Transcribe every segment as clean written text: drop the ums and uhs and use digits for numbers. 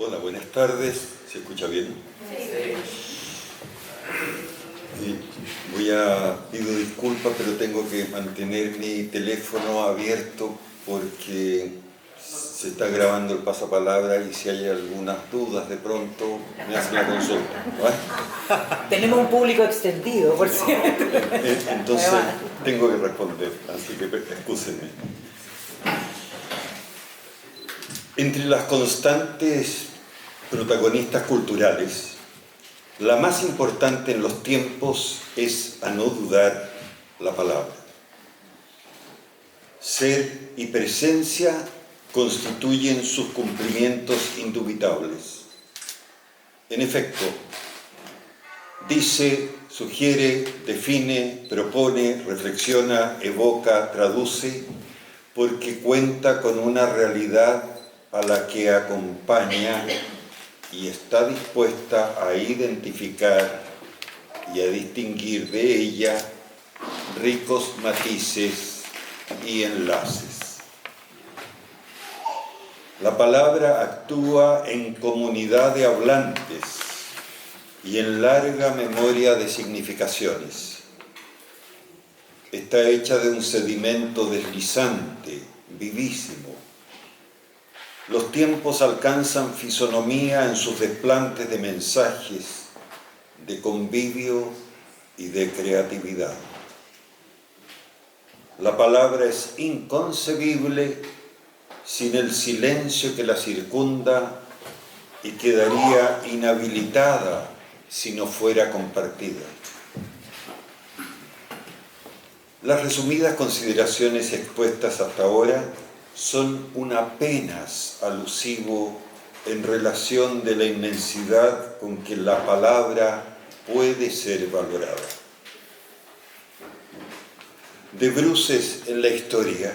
Hola, buenas tardes. ¿Se escucha bien? Sí. Pido disculpas, pero tengo que mantener mi teléfono abierto porque se está grabando el pasapalabra y si hay algunas dudas de pronto me hacen la consulta. ¿Vale? Tenemos un público extendido, por cierto. Entonces tengo que responder, así que excúsenme. Entre las constantes protagonistas culturales, la más importante en los tiempos es, a no dudar, la palabra. Ser y presencia constituyen sus cumplimientos indubitables. En efecto, dice, sugiere, define, propone, reflexiona, evoca, traduce, porque cuenta con una realidad a la que acompaña y está dispuesta a identificar y a distinguir de ella ricos matices y enlaces. La palabra actúa en comunidad de hablantes y en larga memoria de significaciones. Está hecha de un sedimento deslizante, vivísimo. Los tiempos alcanzan fisonomía en sus desplantes de mensajes, de convivio y de creatividad. La palabra es inconcebible sin el silencio que la circunda y quedaría inhabilitada si no fuera compartida. Las resumidas consideraciones expuestas hasta ahora son un apenas alusivo en relación de la inmensidad con que la palabra puede ser valorada. De bruces en la historia,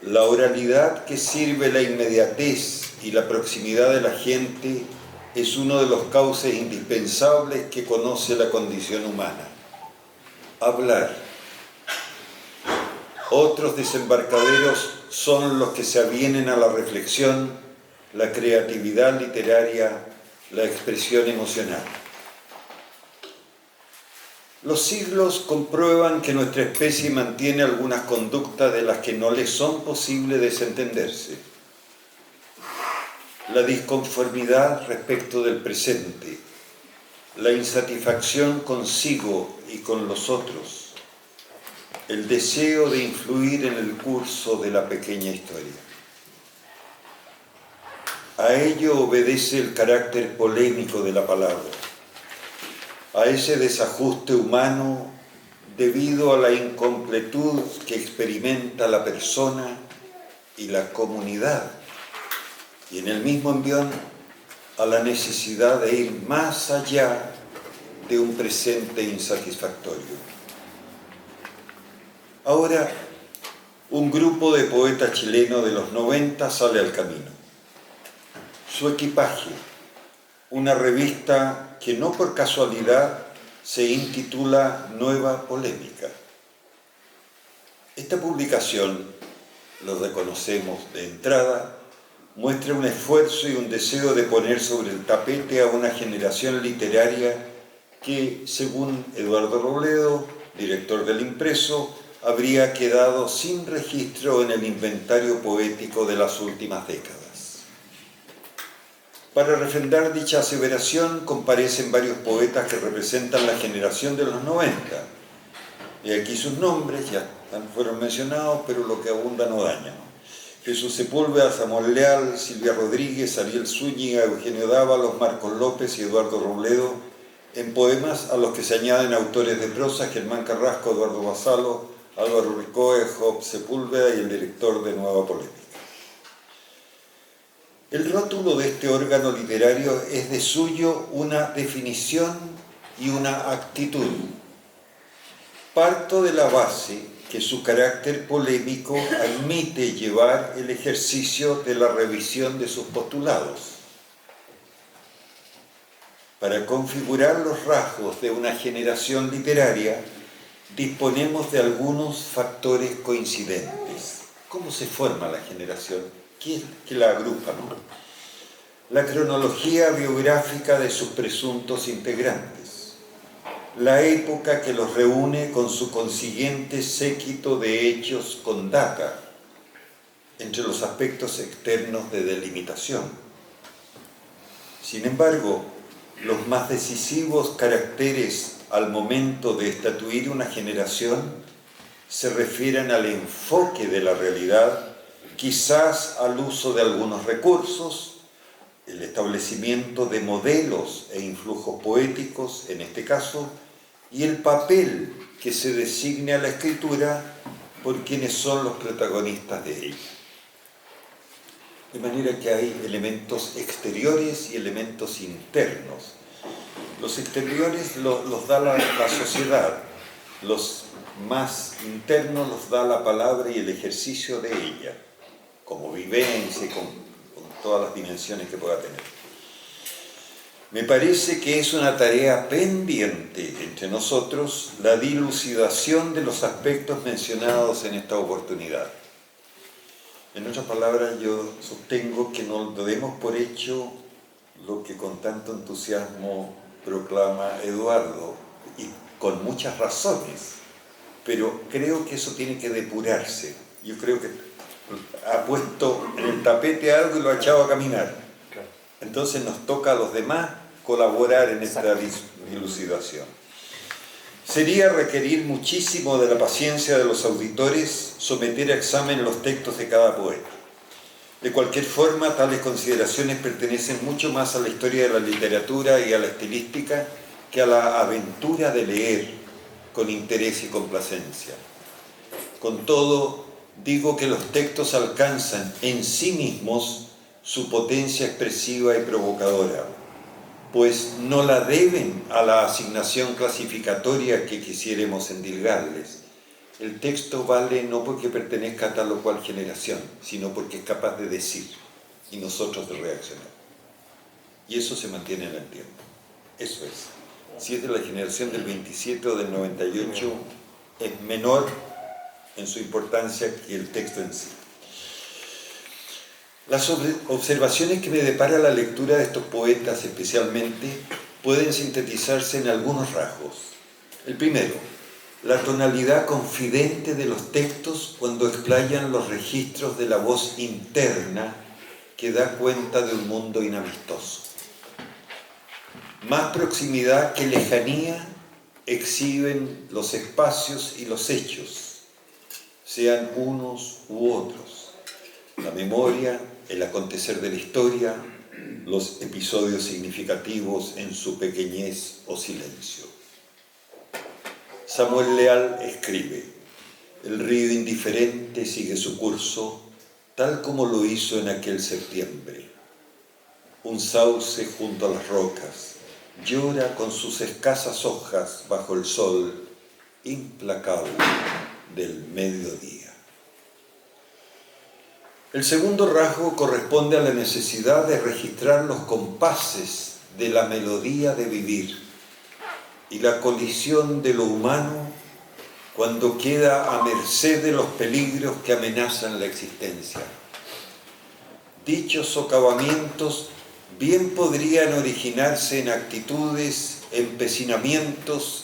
la oralidad que sirve la inmediatez y la proximidad de la gente es uno de los cauces indispensables que conoce la condición humana. Hablar. Otros desembarcaderos son los que se avienen a la reflexión, la creatividad literaria, la expresión emocional. Los siglos comprueban que nuestra especie mantiene algunas conductas de las que no le son posible desentenderse. La disconformidad respecto del presente, la insatisfacción consigo y con los otros, el deseo de influir en el curso de la pequeña historia. A ello obedece el carácter polémico de la palabra, a ese desajuste humano debido a la incompletud que experimenta la persona y la comunidad, y en el mismo envión a la necesidad de ir más allá de un presente insatisfactorio. Ahora, un grupo de poetas chilenos de los 90 sale al camino. Su equipaje, una revista que no por casualidad se intitula Nueva Polémica. Esta publicación, lo reconocemos de entrada, muestra un esfuerzo y un deseo de poner sobre el tapete a una generación literaria que, según Eduardo Robledo, director del impreso, habría quedado sin registro en el inventario poético de las últimas décadas. Para refrendar dicha aseveración comparecen varios poetas que representan la generación de los 90. Y aquí sus nombres ya fueron mencionados, pero lo que abunda no daña. Jesús Sepúlveda, Samuel Leal, Silvia Rodríguez, Ariel Zúñiga, Eugenio Dávalos, Marcos López y Eduardo Robledo, en poemas a los que se añaden autores de prosa, Germán Carrasco, Eduardo Basalo, Álvaro Ricoe, Job Sepúlveda y el director de Nueva Polémica. El rótulo de este órgano literario es de suyo una definición y una actitud. Parto de la base que su carácter polémico admite llevar el ejercicio de la revisión de sus postulados. Para configurar los rasgos de una generación literaria, disponemos de algunos factores coincidentes. ¿Cómo se forma la generación? ¿Qué la agrupa, no? la cronología biográfica de sus presuntos integrantes, la época que los reúne con su consiguiente séquito de hechos con data, entre los aspectos externos de delimitación. Sin embargo, los más decisivos caracteres al momento de estatuir una generación se refieren al enfoque de la realidad, quizás al uso de algunos recursos, el establecimiento de modelos e influjos poéticos, en este caso, y el papel que se designe a la escritura por quienes son los protagonistas de ella. De manera que hay elementos exteriores y elementos internos. Los exteriores los da la sociedad, los más internos los da la palabra y el ejercicio de ella, como vivencia, con todas las dimensiones que pueda tener. Me parece que es una tarea pendiente entre nosotros la dilucidación de los aspectos mencionados en esta oportunidad. En otras palabras, yo sostengo que no demos por hecho lo que con tanto entusiasmo proclama Eduardo, y con muchas razones, pero creo que eso tiene que depurarse. Yo creo que ha puesto en el tapete algo y lo ha echado a caminar. Entonces nos toca a los demás colaborar en esta dilucidación. Sería requerir muchísimo de la paciencia de los auditores someter a examen los textos de cada poeta. De cualquier forma, tales consideraciones pertenecen mucho más a la historia de la literatura y a la estilística que a la aventura de leer con interés y complacencia. Con todo, digo que los textos alcanzan en sí mismos su potencia expresiva y provocadora, pues no la deben a la asignación clasificatoria que quisiéramos endilgarles. El texto vale no porque pertenezca a tal o cual generación, sino porque es capaz de decir y nosotros de reaccionar. Y eso se mantiene en el tiempo. Eso es. Si es de la generación del 27 o del 98, es menor en su importancia que el texto en sí. Las observaciones que me depara la lectura de estos poetas especialmente pueden sintetizarse en algunos rasgos. El primero, la tonalidad confidente de los textos cuando explayan los registros de la voz interna que da cuenta de un mundo inamistoso. Más proximidad que lejanía exhiben los espacios y los hechos, sean unos u otros. La memoria, el acontecer de la historia, los episodios significativos en su pequeñez o silencio. Samuel Leal escribe: el río indiferente sigue su curso tal como lo hizo en aquel septiembre. Un sauce junto a las rocas llora con sus escasas hojas bajo el sol implacable del mediodía. El segundo rasgo corresponde a la necesidad de registrar los compases de la melodía de vivir y la colisión de lo humano cuando queda a merced de los peligros que amenazan la existencia. Dichos socavamientos bien podrían originarse en actitudes, empecinamientos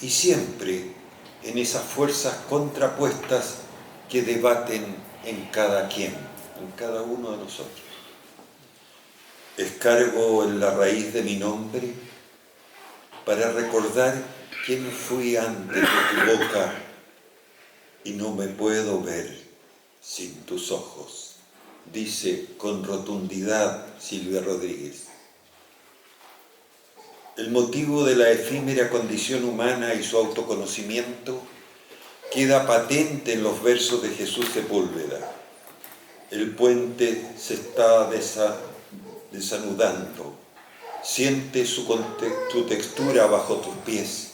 y siempre en esas fuerzas contrapuestas que debaten en cada quien, en cada uno de nosotros. Escargo en la raíz de mi nombre para recordar quién fui antes de tu boca y no me puedo ver sin tus ojos, dice con rotundidad Silvia Rodríguez. El motivo de la efímera condición humana y su autoconocimiento queda patente en los versos de Jesús Sepúlveda. El puente se está desanudando, siente su textura bajo tus pies.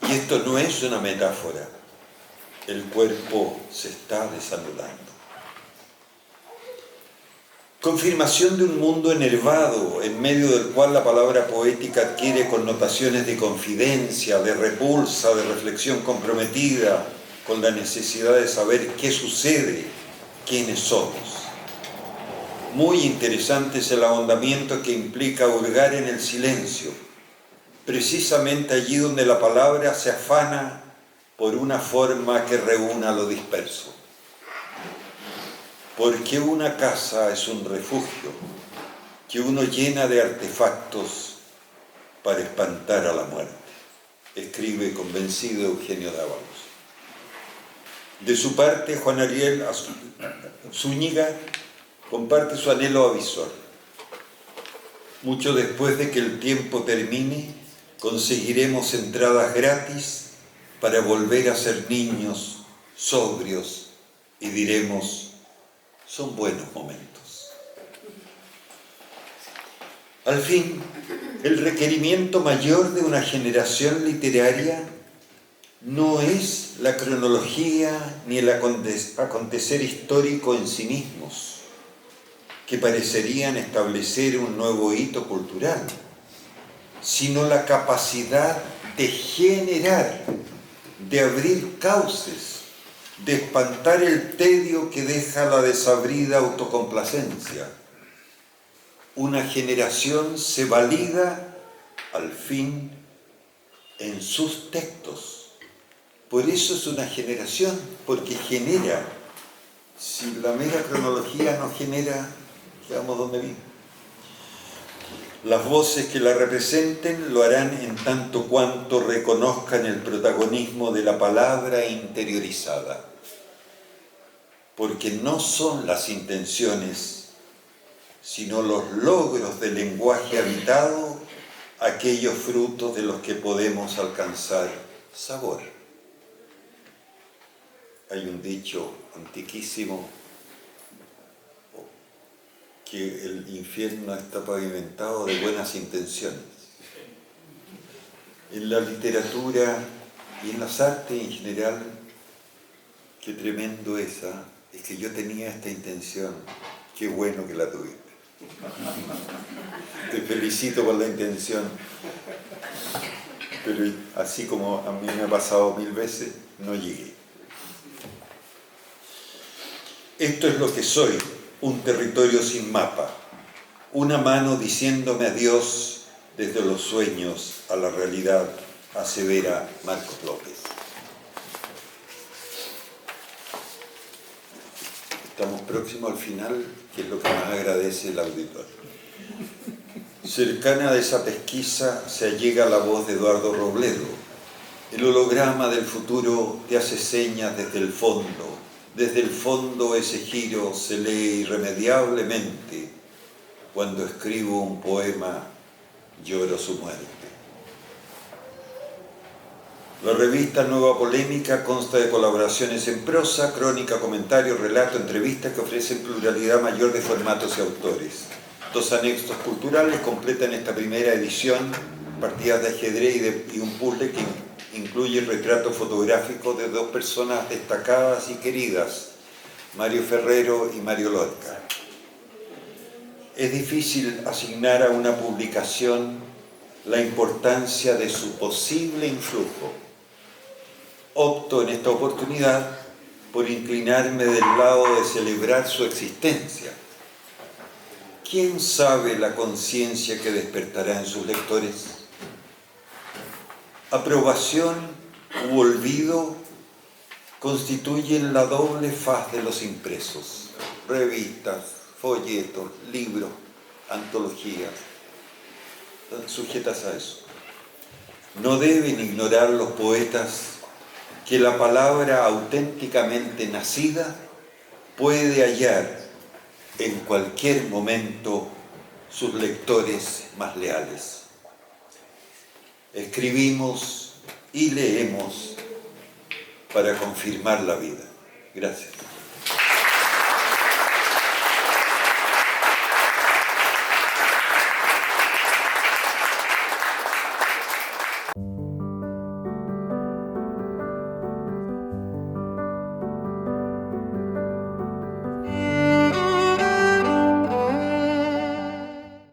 Y esto no es una metáfora, el cuerpo se está desanudando. Confirmación de un mundo enervado, en medio del cual la palabra poética adquiere connotaciones de confidencia, de repulsa, de reflexión comprometida, con la necesidad de saber qué sucede, quiénes somos. Muy interesante es el ahondamiento que implica hurgar en el silencio, precisamente allí donde la palabra se afana por una forma que reúna lo disperso. Porque una casa es un refugio que uno llena de artefactos para espantar a la muerte, escribe convencido Eugenio Dávalos. De su parte, Juan Ariel Zúñiga comparte su anhelo avisor. Mucho después de que el tiempo termine, conseguiremos entradas gratis para volver a ser niños, sobrios, y diremos, son buenos momentos. Al fin, el requerimiento mayor de una generación literaria no es la cronología ni el acontecer histórico en sí mismos, que parecerían establecer un nuevo hito cultural, sino la capacidad de generar, de abrir cauces, de espantar el tedio que deja la desabrida autocomplacencia. Una generación se valida, al fin, en sus textos. Por eso es una generación, porque genera. Si la mera cronología no genera, quedamos donde vimos. Las voces que la representen lo harán en tanto cuanto reconozcan el protagonismo de la palabra interiorizada, porque no son las intenciones, sino los logros del lenguaje habitado, aquellos frutos de los que podemos alcanzar sabor. Hay un dicho antiquísimo que el infierno está pavimentado de buenas intenciones. En la literatura y en las artes en general, qué tremendo es que yo tenía esta intención, qué bueno que la tuviste. Te felicito por la intención, pero así como a mí me ha pasado 1000 veces, no llegué. Esto es lo que soy, un territorio sin mapa, una mano diciéndome adiós desde los sueños a la realidad, asevera Marcos López. Estamos próximos al final, que es lo que más agradece el auditor. Cercana a esa pesquisa se allega la voz de Eduardo Robledo. El holograma del futuro te hace señas desde el fondo. Desde el fondo ese giro se lee irremediablemente. Cuando escribo un poema, lloro su muerte. La revista Nueva Polémica consta de colaboraciones en prosa, crónica, comentario, relato, entrevistas que ofrecen pluralidad mayor de formatos y autores. 2 anexos culturales completan esta primera edición, partidas de ajedrez y un puzzle que incluye el retrato fotográfico de 2 personas destacadas y queridas, Mario Ferrero y Mario Lorca. Es difícil asignar a una publicación la importancia de su posible influjo. Opto en esta oportunidad por inclinarme del lado de celebrar su existencia. ¿Quién sabe la conciencia que despertará en sus lectores? Aprobación u olvido constituyen la doble faz de los impresos, revistas, folletos, libros, antologías, están sujetas a eso. No deben ignorar los poetas que la palabra auténticamente nacida puede hallar en cualquier momento sus lectores más leales. Escribimos y leemos para confirmar la vida. Gracias.